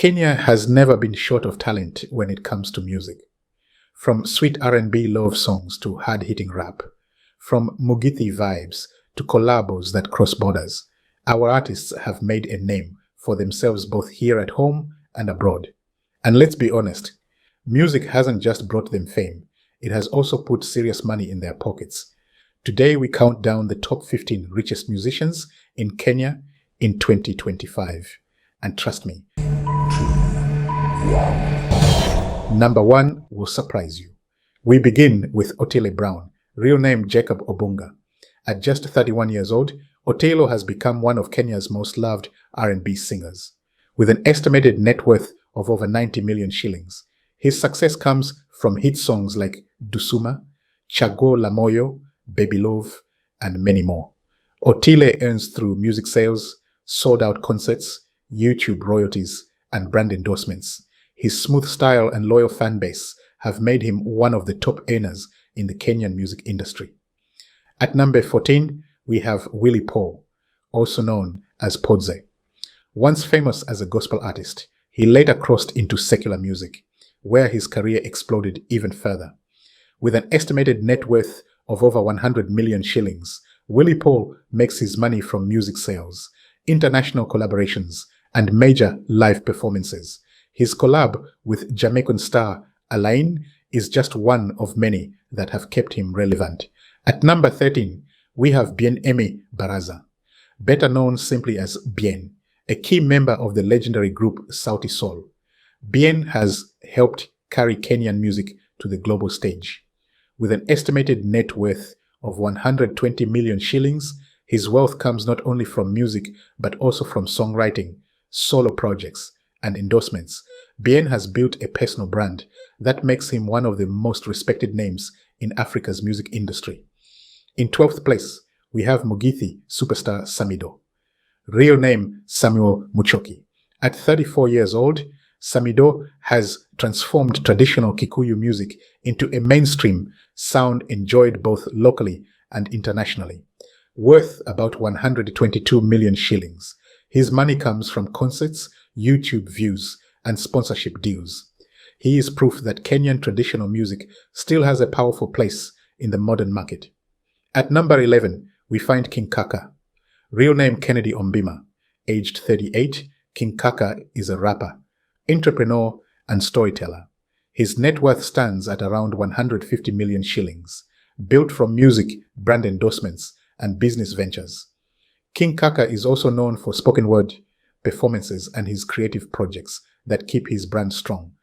Kenya has never been short of talent when it comes to music. From sweet R&B love songs to hard-hitting rap, from Mugithi vibes to collabos that cross borders, our artists have made a name for themselves both here at home and abroad. And let's be honest, music hasn't just brought them fame, it has also put serious money in their pockets. Today we count down the top 15 richest musicians in Kenya in 2025. And trust me, Number 1 will surprise you. We begin with Otile Brown, real name Jacob Obunga. At just 31 years old, Otile has become one of Kenya's most loved R&B singers. With an estimated net worth of over 90 million shillings, his success comes from hit songs like Dusuma, Chaguo La Moyo, Baby Love, and many more. Otile earns through music sales, sold-out concerts, YouTube royalties, and brand endorsements. His smooth style and loyal fan base have made him one of the top earners in the Kenyan music industry. At number 14, we have Willy Paul, also known as Prezzo. Once famous as a gospel artist, he later crossed into secular music, where his career exploded even further. With an estimated net worth of over 100 million shillings, Willy Paul makes his money from music sales, international collaborations, and major live performances. His collab with Jamaican star Alain is just one of many that have kept him relevant. At number 13, we have Bien-Aimé Baraza, better known simply as Bien, a key member of the legendary group Sauti Sol. Bien has helped carry Kenyan music to the global stage. With an estimated net worth of 120 million shillings, his wealth comes not only from music but also from songwriting, solo projects, and endorsements. Bien has built a personal brand that makes him one of the most respected names in Africa's music industry. In 12th place, we have Mugithi superstar Samidoh, real name Samuel Muchoki. At 34 years old, Samidoh has transformed traditional Kikuyu music into a mainstream sound enjoyed both locally and internationally. Worth about 122 million shillings, his money comes from concerts, YouTube views, and sponsorship deals. He is proof that Kenyan traditional music still has a powerful place in the modern market. At number 11, we find King Kaka. Real name Kennedy Ombima. Aged 38, King Kaka is a rapper, entrepreneur, and storyteller. His net worth stands at around 150 million shillings, built from music, brand endorsements, and business ventures. King Kaka is also known for spoken word performances and his creative projects that keep his brand strong.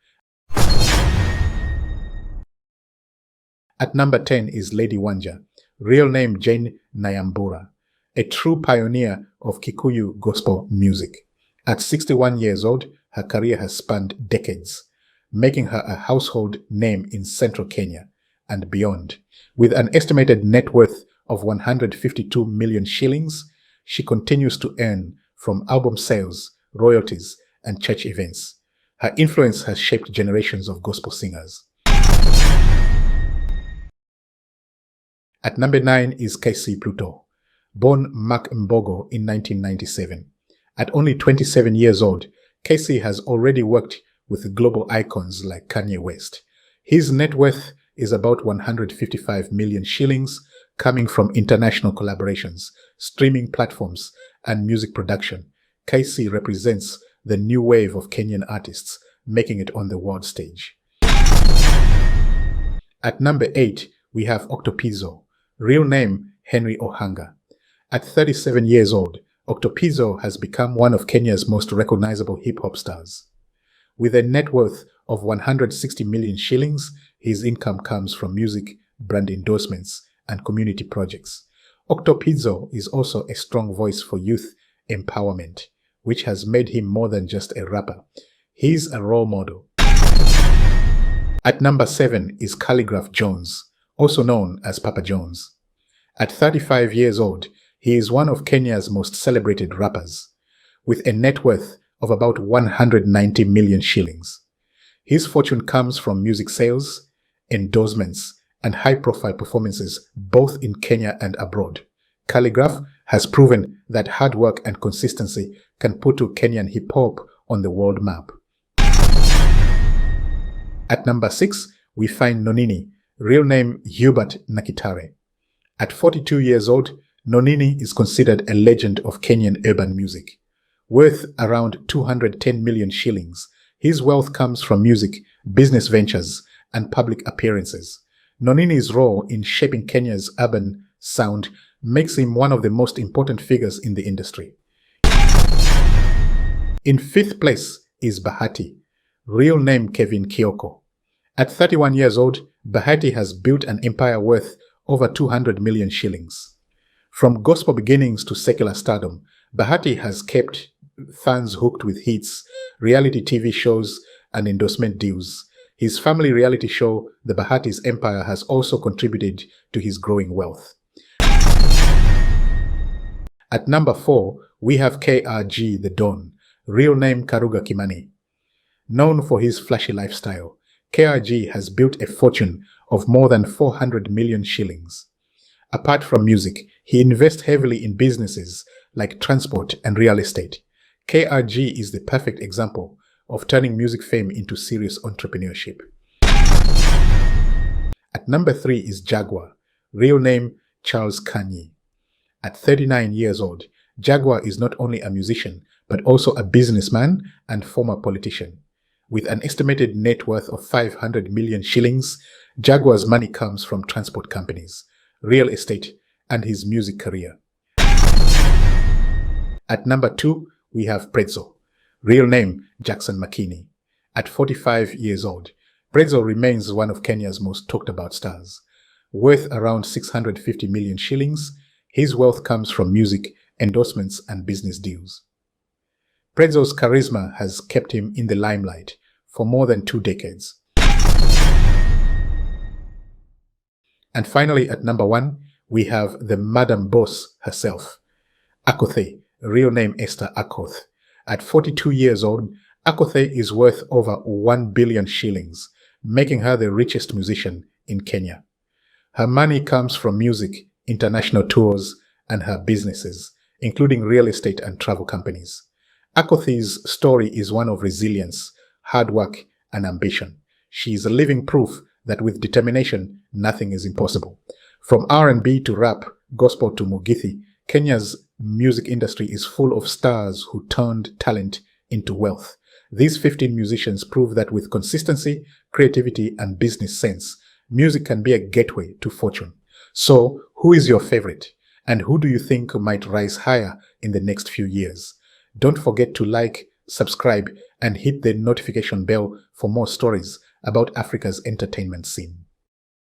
At number 10 is Lady Wanja, real name Jane Nyambura, a true pioneer of Kikuyu gospel music. At 61 years old, her career has spanned decades, making her a household name in central Kenya and beyond. With an estimated net worth of 152 million shillings, she continues to earn from album sales, royalties, and church events. Her influence has shaped generations of gospel singers. At number 9 is KayCyy Pluto, born Mark Mbogo in 1997. At only 27 years old, KayCyy has already worked with global icons like Kanye West. His net worth is about 155 million shillings, coming from international collaborations, streaming platforms, and music production. KayCyy represents the new wave of Kenyan artists, making it on the world stage. At number 8, we have Octopizzo, real name Henry Ohanga. At 37 years old, Octopizzo has become one of Kenya's most recognizable hip-hop stars. With a net worth of 160 million shillings, his income comes from music, brand endorsements, and community projects. Octopizzo is also a strong voice for youth empowerment, which has made him more than just a rapper. He's a role model. At number 7 is Khaligraph Jones, also known as Papa Jones. At 35 years old, he is one of Kenya's most celebrated rappers, with a net worth of about 190 million shillings. His fortune comes from music sales, endorsements, and high-profile performances both in Kenya and abroad. Khaligraph has proven that hard work and consistency can put Kenyan hip-hop on the world map. At number 6, we find Nonini, real name Hubert Nakitare. At 42 years old, Nonini is considered a legend of Kenyan urban music. Worth around 210 million shillings, his wealth comes from music, business ventures, and public appearances. Nonini's role in shaping Kenya's urban sound makes him one of the most important figures in the industry. In 5th place is Bahati, real name Kevin Kioko. At 31 years old, Bahati has built an empire worth over 200 million shillings. From gospel beginnings to secular stardom, Bahati has kept fans hooked with hits, reality TV shows, and endorsement deals. His family reality show, The Bahati's Empire, has also contributed to his growing wealth. At number 4, we have KRG The Don, real name Karuga Kimani. Known for his flashy lifestyle, KRG has built a fortune of more than 400 million shillings. Apart from music, he invests heavily in businesses like transport and real estate. KRG is the perfect example of turning music fame into serious entrepreneurship. At number 3 is Jaguar, real name Charles Kanye. At 39 years old, Jaguar is not only a musician, but also a businessman and former politician. With an estimated net worth of 500 million shillings, Jaguar's money comes from transport companies, real estate, and his music career. At number 2, we have Prezzo, real name Jackson Makini. At 45 years old, Prezzo remains one of Kenya's most talked about stars. Worth around 650 million shillings, his wealth comes from music, endorsements, and business deals. Prezzo's charisma has kept him in the limelight for more than 2 decades. And finally, at number 1, we have the Madam Boss herself, Akothee, real name Esther Akothee. At 42 years old, Akothee is worth over 1 billion shillings, making her the richest musician in Kenya. Her money comes from music, international tours, and her businesses, including real estate and travel companies. Akothee's story is one of resilience, hard work, and ambition. She is a living proof that with determination, nothing is impossible. From R&B to rap, gospel to Mugithi, Kenya's music industry is full of stars who turned talent into wealth. These 15 musicians prove that with consistency, creativity, and business sense, music can be a gateway to fortune. So, who is your favorite? And who do you think might rise higher in the next few years? Don't forget to like, subscribe, and hit the notification bell for more stories about Africa's entertainment scene.